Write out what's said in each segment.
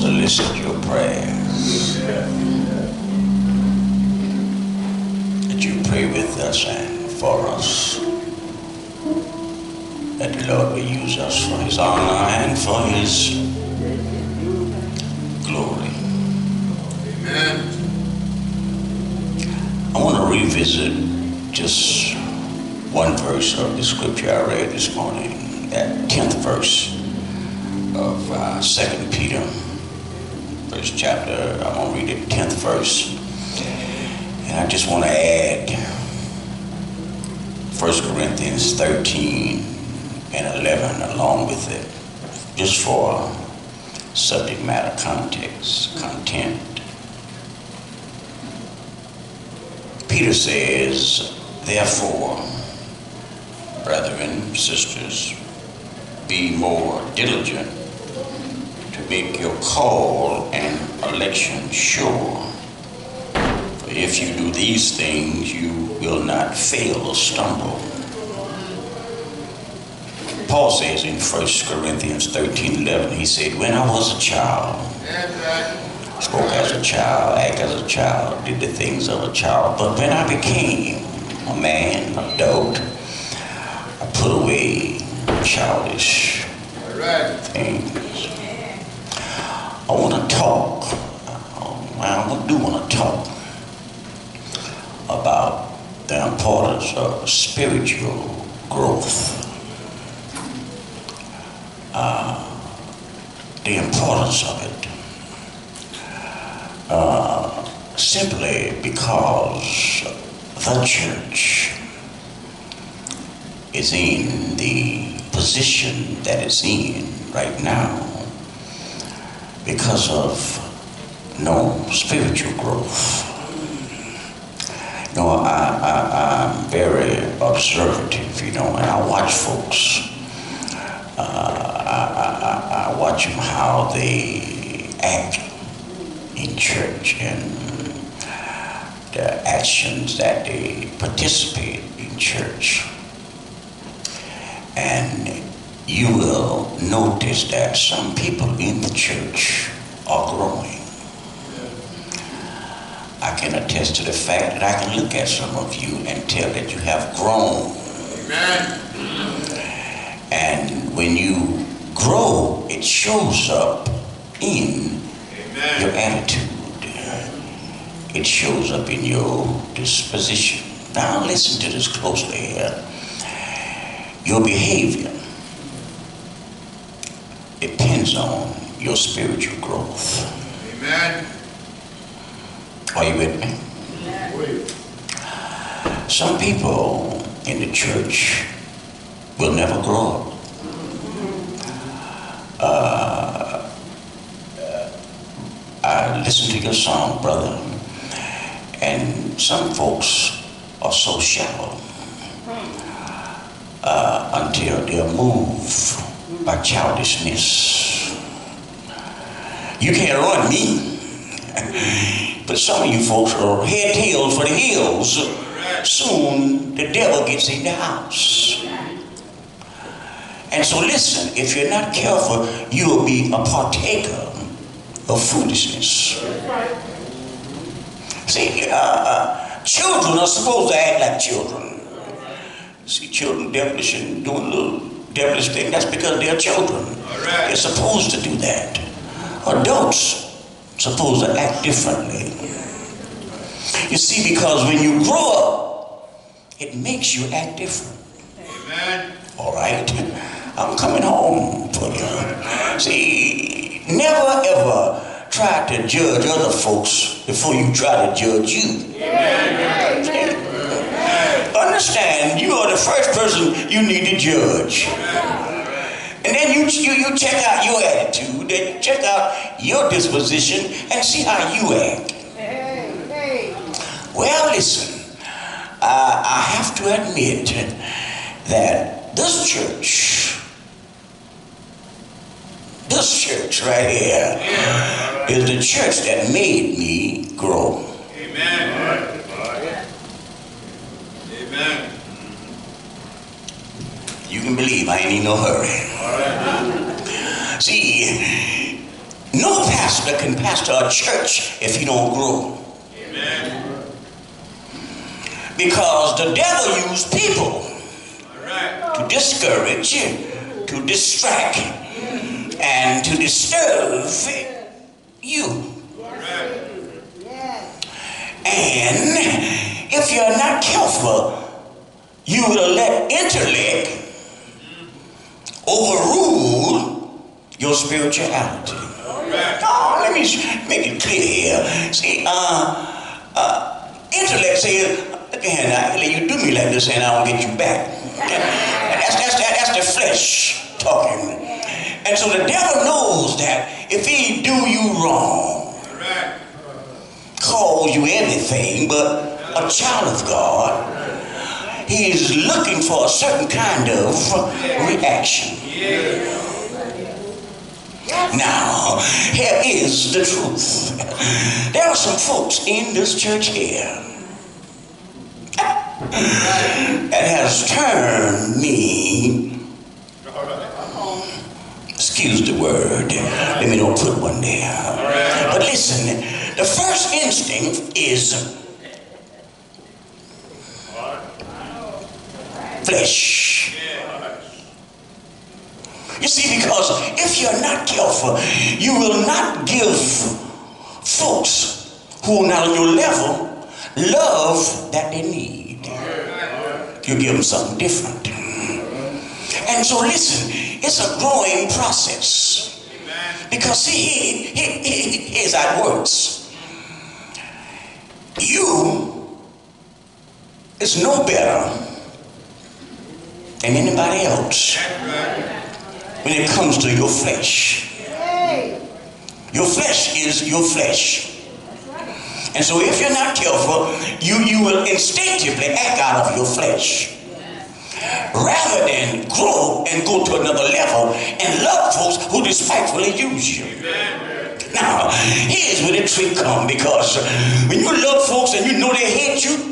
solicit your prayers, that you pray with us and for us, that the Lord will use us for His honor and for His glory. Amen. I want to revisit just one verse of the scripture I read this morning, that 10th verse of 2 Peter, first chapter. I'm going to read it, 10th verse. And I just want to add 1 Corinthians 13 and 11 along with it, just for subject matter context, content. Peter says, therefore, brethren, sisters, be more diligent to make your call and election sure. For if you do these things, you will not fail or stumble. Paul says in 1 Corinthians 13:11, he said, when I was a child, spoke as a child, act as a child, did the things of a child. But when I became a man, adult, I put away childish things. I want to talk, I do want to talk about the importance of spiritual growth. The importance of it. Simply because the church is in the position that it's in right now because of no spiritual growth. No, I'm very observative, and I watch folks. I watch them how they act in church and the actions that they participate in church. And you will notice that some people in the church are growing. I can attest to the fact that I can look at some of you and tell that you have grown. Amen. And when you grow, it shows up in your attitude. It shows up in your disposition. Now listen to this closely here. Your behavior depends on your spiritual growth. Amen. Are you with me? Amen. Some people in the church will never grow up. I listened to your song, brother, and some folks are so shallow until they're moved by childishness. You can't run me, but some of you folks are head tails for the hills. Soon the devil gets in the house. And so listen, if you're not careful, you'll be a partaker of foolishness. See, children are supposed to act like children. See, children devilish and doing little devilish things, that's because they're children. They're supposed to do that. Adults supposed to act differently. You see, because when you grow up, it makes you act different. Amen. All right? I'm coming home for you. See, never ever try to judge other folks before you try to judge you. Amen. Understand, you are the first person you need to judge. And then you check out your attitude, then you check out your disposition and see how you act. Well, listen, I have to admit that this church right here is the church that made me grow. Amen. Amen. You can believe I ain't in no hurry. See, no pastor can pastor a church if he don't grow. Amen. Because the devil used people All to discourage, to distract, and to disturb you. And if you're not careful, you will let intellect overrule your spirituality. Oh, let me make it clear here. See, intellect says, look at here, you do me like this and I will get you back. That's the flesh talking. And so the devil knows that if he do you wrong, calls you everything but a child of God, he is looking for a certain kind of reaction. Now, here is the truth. There are some folks in this church here that has turned me, excuse the word, let me don't put one there. But listen, the first instinct is flesh. You see, because if you're not careful, you will not give folks who are not on your level love that they need. You give them something different. And so listen, it's a growing process. Because see, here's how it works. You is no better than anybody else when it comes to your flesh. Your flesh is your flesh. And so if you're not careful, you will instinctively act out of your flesh rather than grow and go to another level and love folks who despitefully use you. Now, here's where the trick comes, because when you love folks and you know they hate you,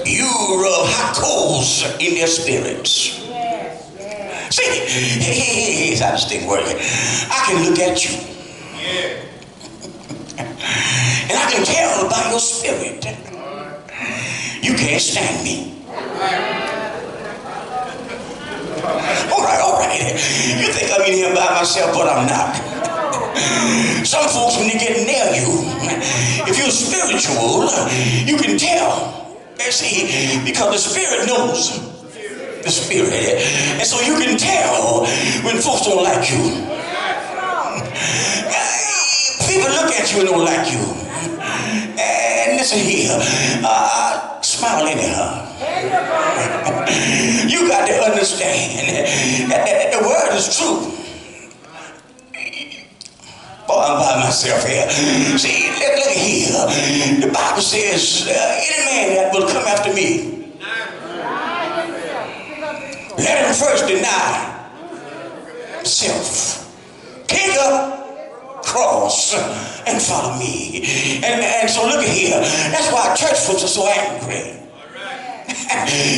you rub hot coals in their spirits. See, here's how this thing works. I can look at you. And I can tell by your spirit. You can't stand me. All right. You think I'm in here by myself, but I'm not. Some folks, when they get near you, if you're spiritual, you can tell. See, because the spirit knows the spirit. And so you can tell when folks don't like you. People look at you and don't like you. And listen here, smile anyhow. You got to understand that the word is true. Boy, I'm by myself here. See, look here. The Bible says, any man that will come after me, let him first deny self. Take up cross and follow me. And so look at here. That's why church folks are so angry.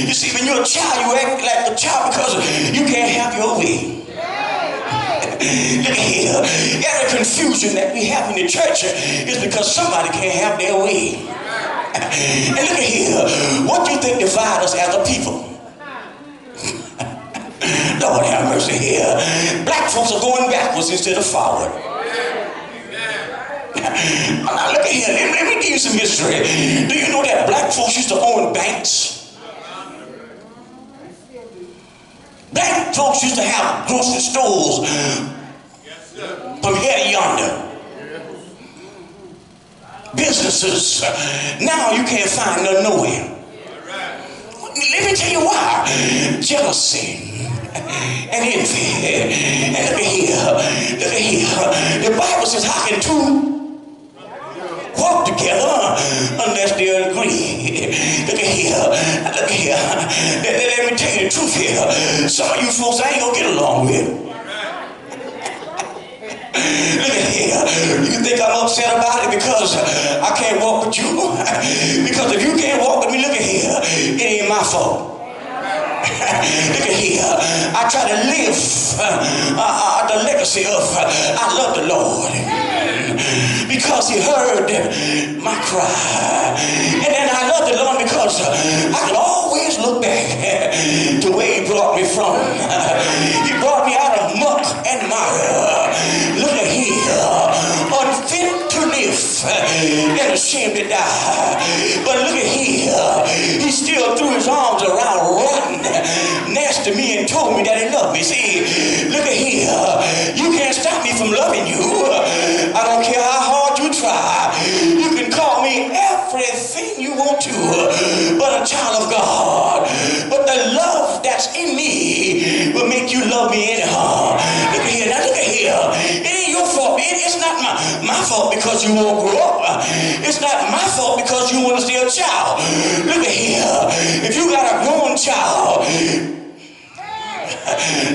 You see, when you're a child, you act like a child because you can't have your way. Look at here. Every confusion that we have in the church is because somebody can't have their way. And look at here. What do you think divides us as a people? Lord have mercy here. Black folks are going backwards instead of forward. Now look at here. Let me give you some history. Do you know that black folks used to own banks? Black folks used to have grocery stores from here to yonder. Businesses. Now you can't find none nowhere. Let me tell you why. Jealousy and envy. And look at here. The Bible says, how can two walk together unless they agree? Look at here. Let me tell you the truth here. Some of you folks I ain't gonna get along with. Look at here. You think I'm upset about it because I can't walk with you? Because if you can't walk with me, look at here. It ain't my fault. Look at here. I try to live the legacy of I love the Lord because he heard my cry. And then I love the Lord because I can always look back to where he brought me from. He brought me out of muck and mire. Look at here. Unfit to live and ashamed to die. But look at here. He still threw his arms around rotten next to me and told me that he loved me. See, look at here. You can't stop me from loving you. I don't care how hard you try. You can call me everything you want to, but a child of God. But the love that's in me will make you love me anyhow. Look at here. Now look at here. It ain't your fault. It's not fault because you won't grow up. It's not my fault because you want to stay a child. Look at here. If you got a grown child,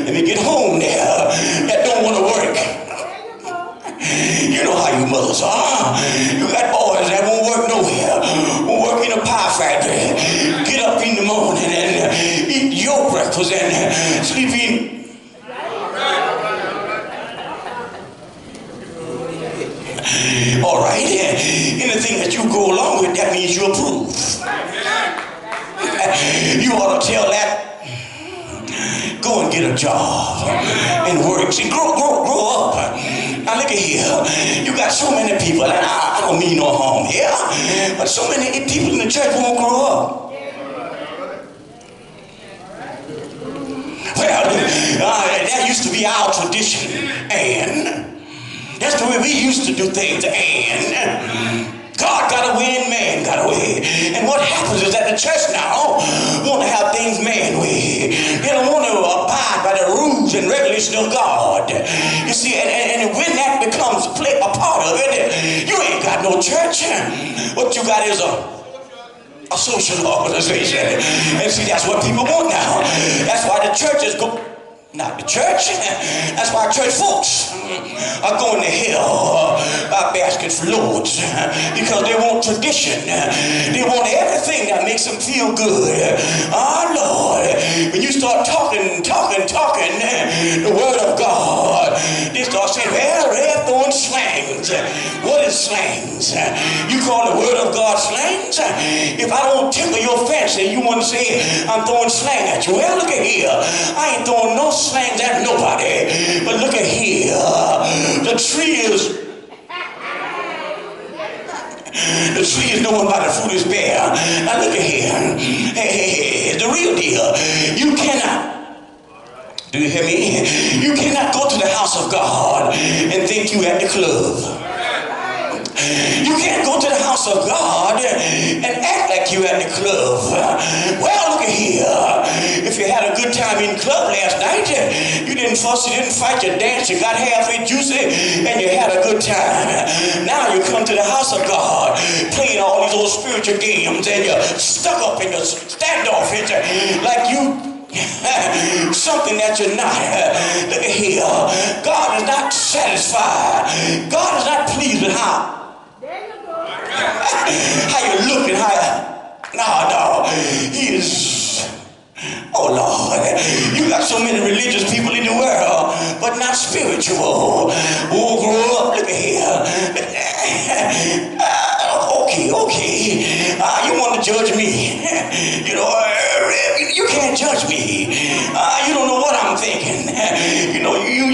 let me get home there, that don't want to work. You know how you mothers are. You got boys that won't work nowhere. Won't work in a pie factory. Get up in the morning and eat your breakfast and sleep in. All right. Anything that you go along with, that means you approve. You ought to tell that, go and get a job and work. See, grow up. Now look at here. You got so many people, and I don't mean no harm here, but so many people in the church won't grow up. Well, that used to be our tradition, and that's the way we used to do things, and God got away and man got away. And what happens is that the church now want to have things man way. They don't want to abide by the rules and regulations of God. You see, and when that becomes a part of it, you ain't got no church. What you got is a social organization. And see, that's what people want now. That's why the churches go. Not the church. That's why church folks are going to hell by baskets for loads, because they want tradition. They want everything that makes them feel good. Oh Lord, when you start talking the word of God, they start saying, well, they're throwing slangs. What is slangs? You call the word of God slangs? If I don't tickle your fancy, you want to say I'm throwing slang at you. Well, look at here. I ain't throwing no slangs at nobody, but look at here. The tree is known by the fruit is bare. Now look at here. Hey, the real deal. You cannot, do you hear me? You cannot go to the house of God and think you at the club. You can't go to the house of God and act like you at the club. Well, look at here. If you had a good time in club last night, you didn't fuss, you didn't fight, you danced, you got halfway juicy, and you had a good time. Now you come to the house of God, playing all these old spiritual games, and you're stuck up in your standoff like you something that you're not. Look at here. God is not satisfied. God is not pleased with how you look and no, he is. Oh Lord, you got so many religious people in the world, but not spiritual. Oh, grow up. Look at here. Okay. You want to judge me? You can't judge me. You don't know what I'm thinking.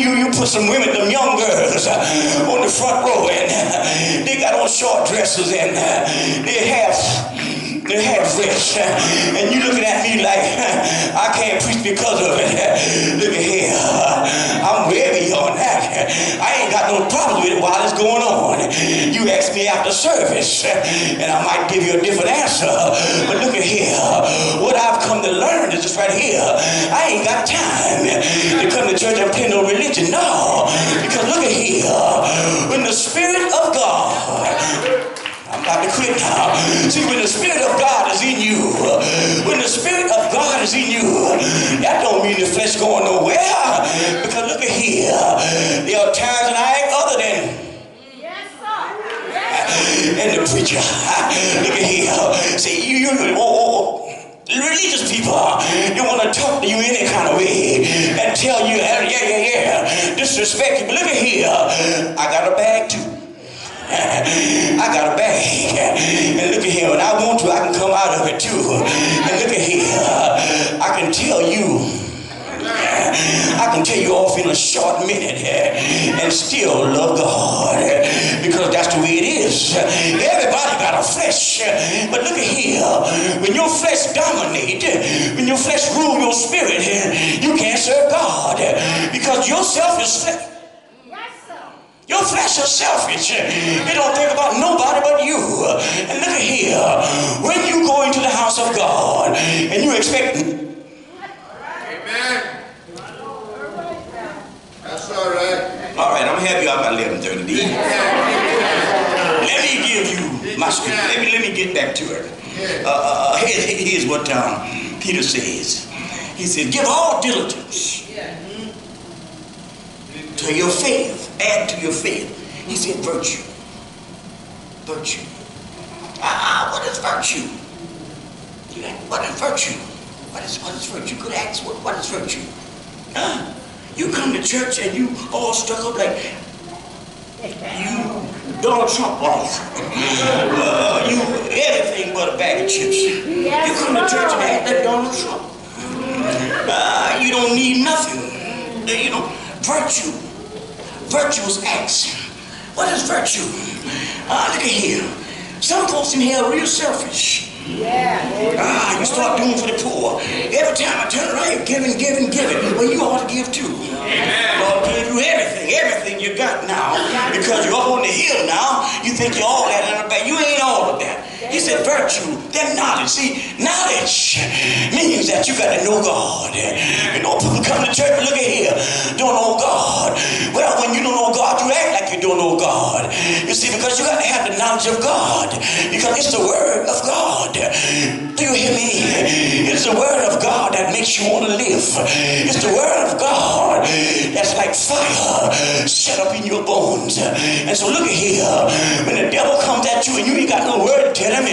You put some women, them young girls, on the front row, and they got on short dresses, and they have rich, and you looking at me like I can't preach because of it. Look at here, I'm way beyond that. I ain't got no problem with it while it's going on. You ask me after service, and I might give you a different answer. But look at here, what I've come to learn is this right here. I ain't got time to come to church and play no religion. No, because look at here, when the Spirit of God, I'm about to quit now. See, when the Spirit of God is in you, when the Spirit of God is in you, that don't mean the flesh going nowhere. Because look at here, there are times when I act other than and the preacher. Look at here. See, religious people, they want to talk to you any kind of way and tell you, disrespect you. But look at here, I got a bag too. I got a bag, and look at here, when I want to, I can come out of it too. And look at here, I can tell you off in a short minute and still love God, because that's the way it is. Everybody got a flesh, but look at here, when your flesh dominate, when your flesh rule your spirit, you can't serve God, because your self is flesh. Your flesh is selfish. It don't think about nobody but you. And look at here. When you go into the house of God and you expect... Amen. That's all right. All right, I'm happy I'm at 11:30. Let me give you my scripture. Let me get back to it. Here's what Peter says. He said, give all diligence to your faith. Add to your faith. He said, virtue. Virtue. What is virtue? What is virtue? What is virtue? You could ask, what is virtue? You come to church and you all stuck up like you Donald Trump boss. You everything but a bag of chips. You come to church and act like Donald Trump. You don't need nothing. You know, virtue. Virtuous acts. What is virtue? Look at here. Some folks in here are real selfish. You start doing for the poor. Every time I turn around, you're giving. Well, you ought to give too. God gave you everything you got now. Because you're up on the hill now, you think you're all that in the back. You ain't all of that. He said virtue, then knowledge. See, knowledge means that you got to know God. You know, people come to church, look at here, don't know God. Well, when you don't know God, you act like you don't know God. You see, because you got to have the knowledge of God. Because it's the word of God. Do you hear me? It's the word of God that makes you want to live. It's the word of God that's like fire shut up in your bones. And so look at here, when the devil comes at you and you ain't got no word to tell him,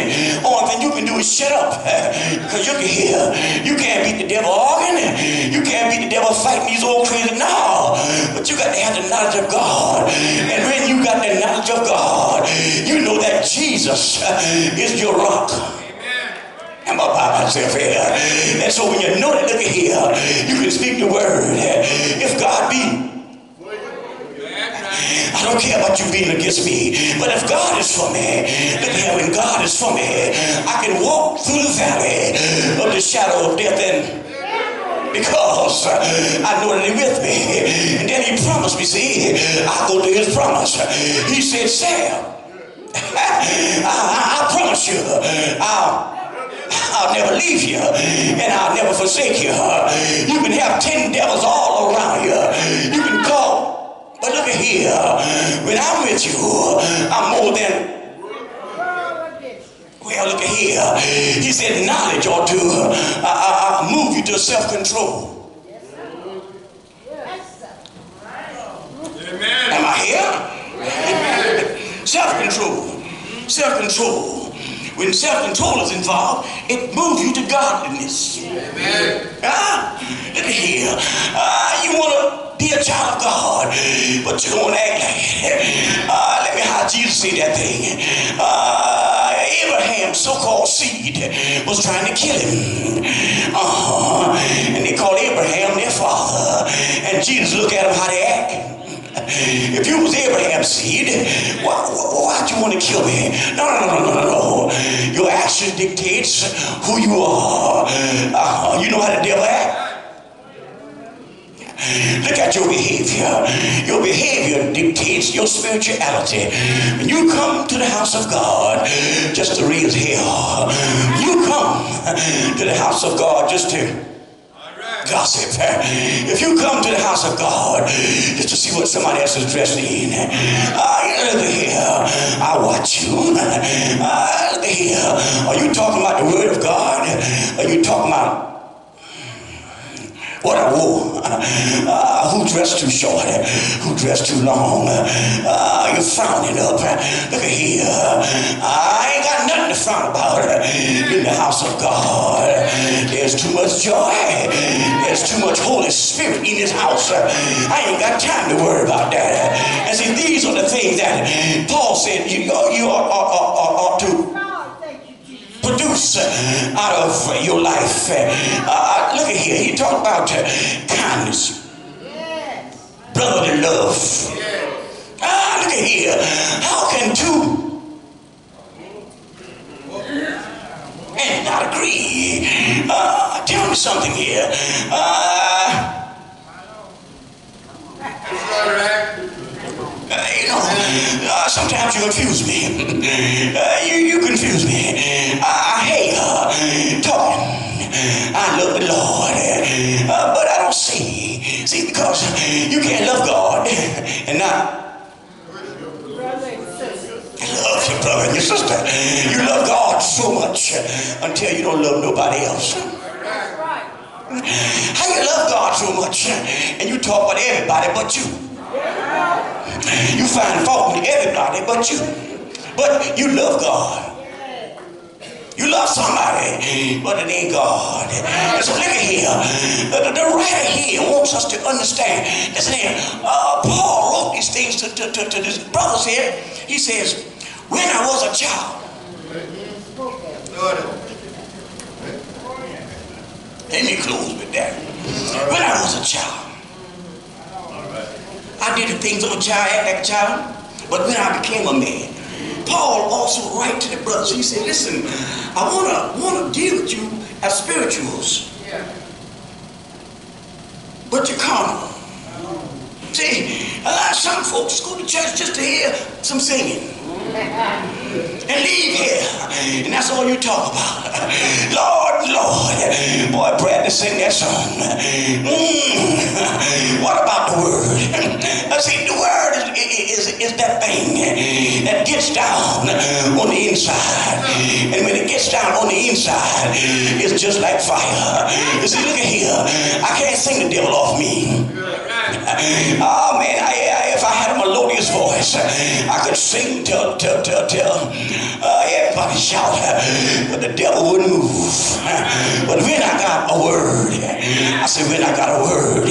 all thing you can do is shut up. Because you can hear, you can't beat the devil arguing, you can't beat the devil fighting these old crazy now. But you got to have the knowledge of God. And when you got the knowledge of God, you know that Jesus is your rock. I'm up by myself here. And so when you know that, look at here, you can speak the word. If God be, I don't care about you being against me, but if God is for me, look at here, when God is for me, I can walk through the valley of the shadow of death, and because I know that he's with me. And then he promised me, see, I'll go to his promise. He said, Sam, I promise you, I'll never leave you and I'll never forsake you. You can have 10 devils all around you. You can call, but look at here, when I'm with you, I'm more than. Well, look at here. He said knowledge ought to move you to self-control. Amen. Am I here? Self-control. Self-control. When self-control is involved, it moves you to godliness. Amen. Look at here. You want to be a child of God, but you don't want to act like it. Let me how Jesus say that thing. Abraham's so-called seed was trying to kill him. And they called Abraham their father. And Jesus looked at them how they act. If you was Abraham's seed, why'd you want to kill me? No. Your action dictates who you are. You know how the devil act? Look at your behavior. Your behavior dictates your spirituality. When you come to the house of God just to raise hell, you come to the house of God just to gossip. If you come to the house of God just to see what somebody else is dressed in, look here, I watch you. Look here, are you talking about the word of God? Are you talking about what I wore? Who dressed too short? Who dressed too long? You're frowning up. Look at here. I ain't got nothing to frown about in the house of God. There's too much joy. There's too much Holy Spirit in this house. I ain't got time to worry about that. And see, these are the things that Paul said you ought to produce out of your life. Look at here. He talked about kindness, brotherly love. Look at here. How can two and not agree? Tell me something here. Sometimes you confuse me. You confuse me. I hate talking. I love the Lord, but I don't see. See, because you can't love God and not love your brother and your sister. You love God so much until you don't love nobody else. How you love God so much and you talk about everybody but you. You find fault with everybody but you. But you love God. You love somebody, but it ain't God. And so look at here. The writer here wants us to understand. Listen here. Paul wrote these things to his brothers here. He says, when I was a child. Let me close with that. When I was a child. I did the things of a child, act like a child. But when I became a man. Paul also write to the brothers. He said, listen, I want to deal with you as spirituals. But you're carnal. See, some folks go to church just to hear some singing. And leave here. And that's all you talk about. Lord, Lord. Boy, Brad to sing that song. What about the word? See, the word is that thing that gets down on the inside. And when it gets down on the inside, it's just like fire. You see, look at here. I can't sing the devil off me. Oh man, if I had a melodious voice, I could sing till everybody shout, but the devil wouldn't move. But when I got a word, I said, when I got a word,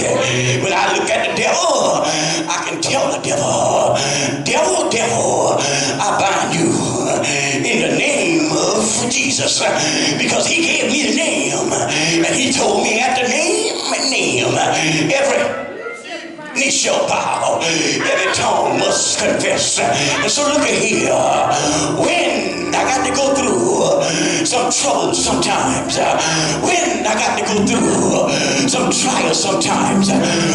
when I look at the devil, I can tell the devil, devil, I bind you in the name of Jesus, because he gave me the name, and he told me at the name, every knee shall bow, every tongue must confess. And so look at here. When I got to go through some trouble sometimes, when I got to go through some trials sometimes,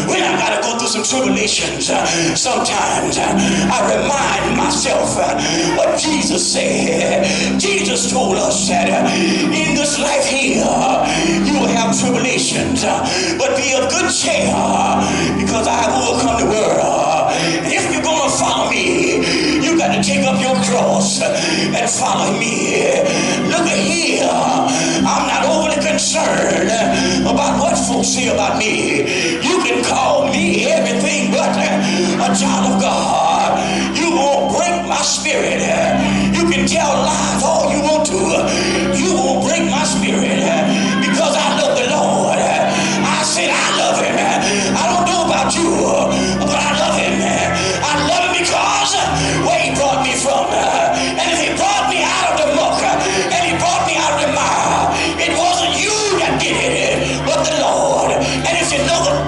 when I got to go through some tribulations sometimes, I remind myself what Jesus said. Jesus told us that in this life here, you will have tribulations, but be of good cheer, because I overcome the world. If you're gonna follow me, you got to take up your cross and follow me. Look at here. I'm not overly concerned about what folks say about me. You can call me everything but a child of God. You won't break my spirit. You can tell lies all you want to. You won't break my spirit, because I love the Lord. I said I love him. I don't know about you, but I love him. I love him because where he brought me from. And if he brought me out of the muck, and he brought me out of the mire, it wasn't you that did it, but the Lord. And if you know the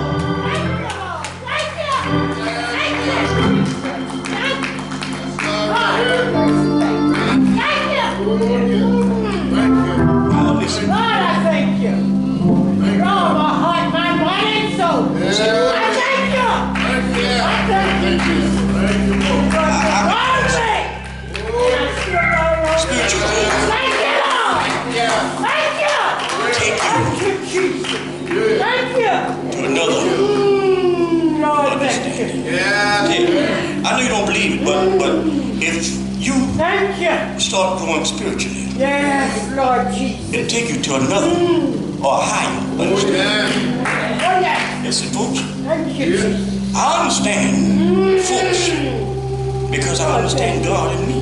I know you don't believe it, but if you start growing spiritually, yes, Lord Jesus, it'll take you to another or higher understanding. Oh yes. Listen, folks, Thank you, Jesus. I understand folks because I understand God in me.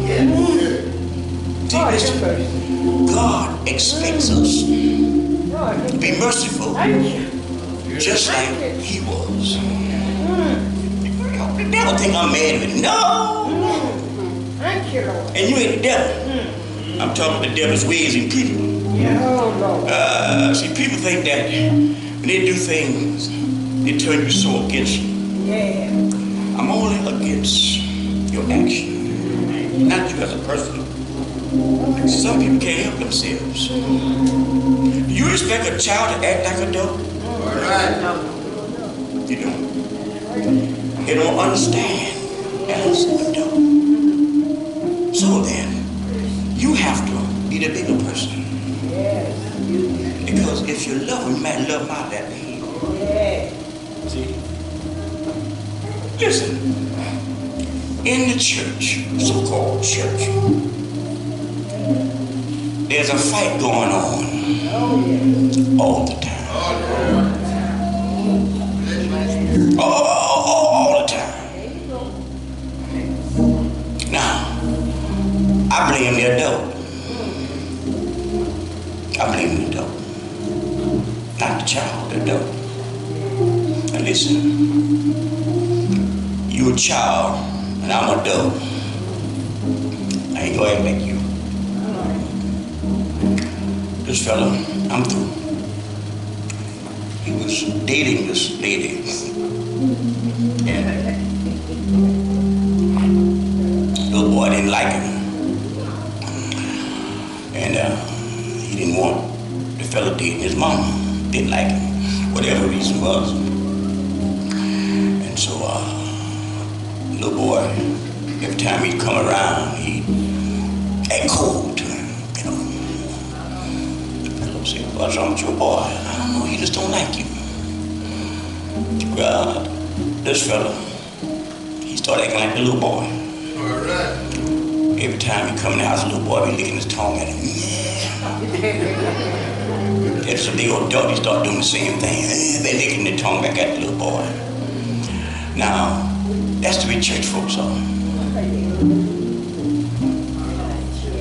See, listen, God expects us to be merciful just like he was. The devil think I'm mad with him. No. Thank you, Lord. And you ain't the devil. I'm talking about the devil's ways in people. Oh, Lord. See, people think that when they do things, they turn you so against you. Yeah. I'm only against your action, not you as a person. Some people can't help themselves. Do you expect a child to act like a dog? All right. You don't. They don't understand as a dog. So then, you have to be the bigger person. Yes. Because if you love him, you might love my that name. Yes. See? Listen. In the church, so-called church, there's a fight going on all the time. All the time. Now, I blame the adult. I blame the adult. Not the child, the adult. Now listen, you a child and I'm an adult. I ain't gonna act like you. This fella, I'm through. He was dating this lady. And little boy didn't like him. And he didn't want the fella dating his mama. Didn't like him. Whatever the reason was. And so, little boy, every time he'd come around, he'd act cold to him, you know. The fellow said, what's wrong with your boy? I don't know, he just don't like you. Well, this fella, he started acting like the little boy. All right. Every time he come in the house, the little boy be licking his tongue at him. There's a big old dog, he start doing the same thing. They're licking their tongue back at the little boy. Now, that's the way church folks are.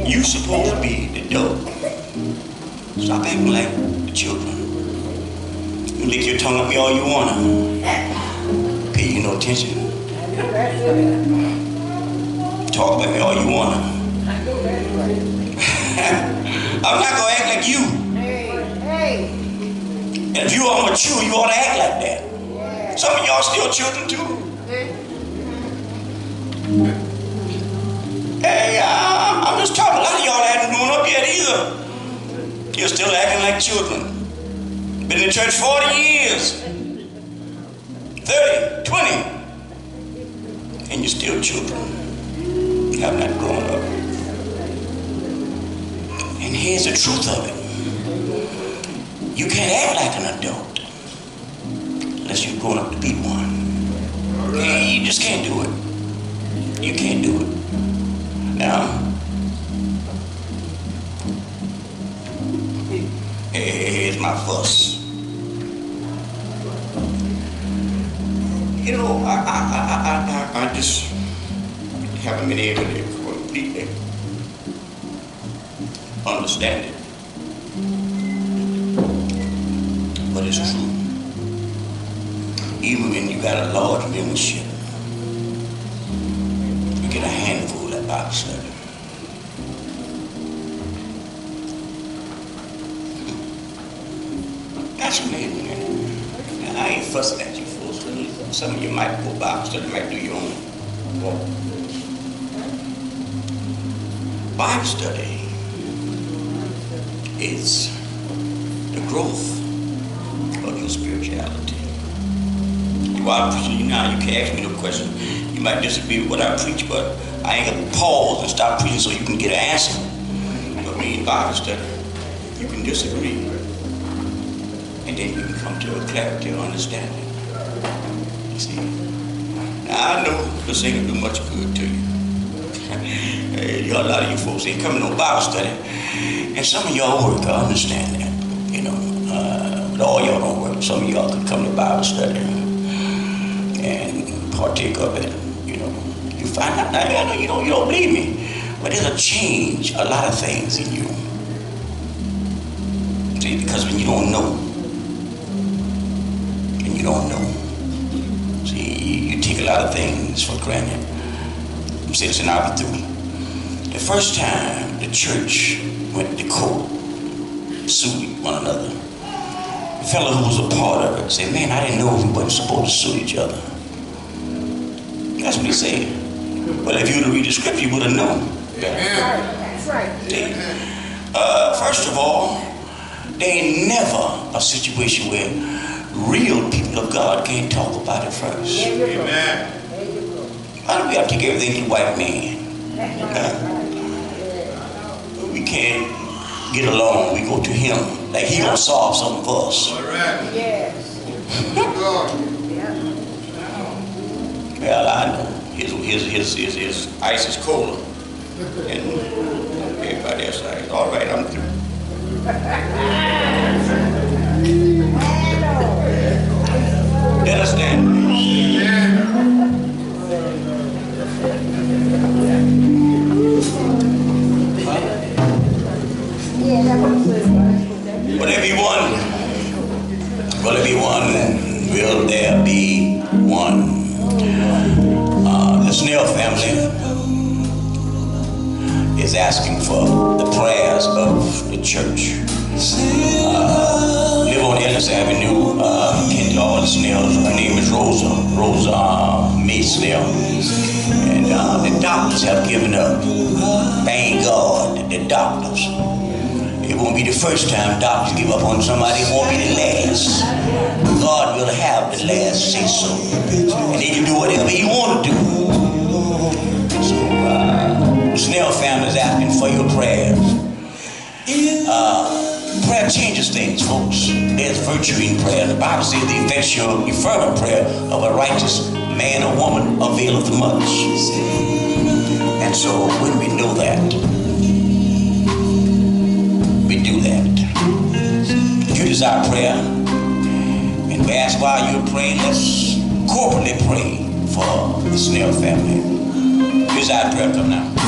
You supposed to be the adult. Stop acting like the children. You lick your tongue at me all you wanna. Pay you no attention. Talk about me all you wanna. I'm not gonna act like you. And if you are mature, you ought to act like that. Some of y'all still children too. Hey, I'm just talking. A lot of y'all haven't grown up yet either. You're still acting like children. Been in the church 40 years, 30, 20, and you're still children. You have not grown up. And here's the truth of it. You can't act like an adult unless you're grown up to be one. Yeah, you just can't do it. You can't do it. Now, here's my fuss. You know, I just haven't been able to completely understand it. But it's true. Even when you got a large membership, you get a handful at Bible study. That's amazing. I ain't fussing at you fools. Some of you might go Bible study, might do your own walk. Bible study is the growth of your spirituality. While I'm preaching you now, you can ask me no question. You might disagree with what I preach, but I ain't gonna pause and stop preaching so you can get an answer. But read Bible study, you can disagree. And then you can come to a clarity or understanding. You see? Now I know this ain't gonna do much good to you. A lot of you folks ain't coming to Bible study. And some of y'all work, I understand that. You know, but all y'all don't work. Some of y'all could come to Bible study and partake of it. You know, you find out, I know you don't believe me, but it'll change a lot of things in you. See, because when you don't know, and you don't know, see, you take a lot of things for granted. I'm saying this, and I'll be through. The first time the church went to court, sued one another, the fellow who was a part of it said, man, I didn't know we wasn't supposed to sue each other. That's what he said. But if you would have read the scripture, you would have known. That's right. See, first of all, there ain't never a situation where real people of God can't talk about it first. Amen. Why do we have to take everything to the white man? We can't get along. We go to him like he gonna solve something for us. All right. Yes. Lord. Well, I know his ice is colder. And everybody else like, all right, I'm through. Let us stand. Will there be one? Will there be one? Will there be one? The Snell family is asking for the prayers of the church. Live on Ellis Avenue, Kent Lord Snell. Her name is Rosa May Snell. And the doctors have given up. Thank God, the doctors. It won't be the first time doctors give up on somebody. It won't be the last. God will have the last say so. And he can do whatever he want to do. So, the Snell family is asking for your prayers. Prayer changes things, folks. There's virtue in prayer. The Bible says the effectual, fervent prayer of a righteous man or woman availeth much. And so when we know that, we do that. If you desire prayer, and we ask while you're praying, let's corporately pray for the Snell family. Desire prayer, come now.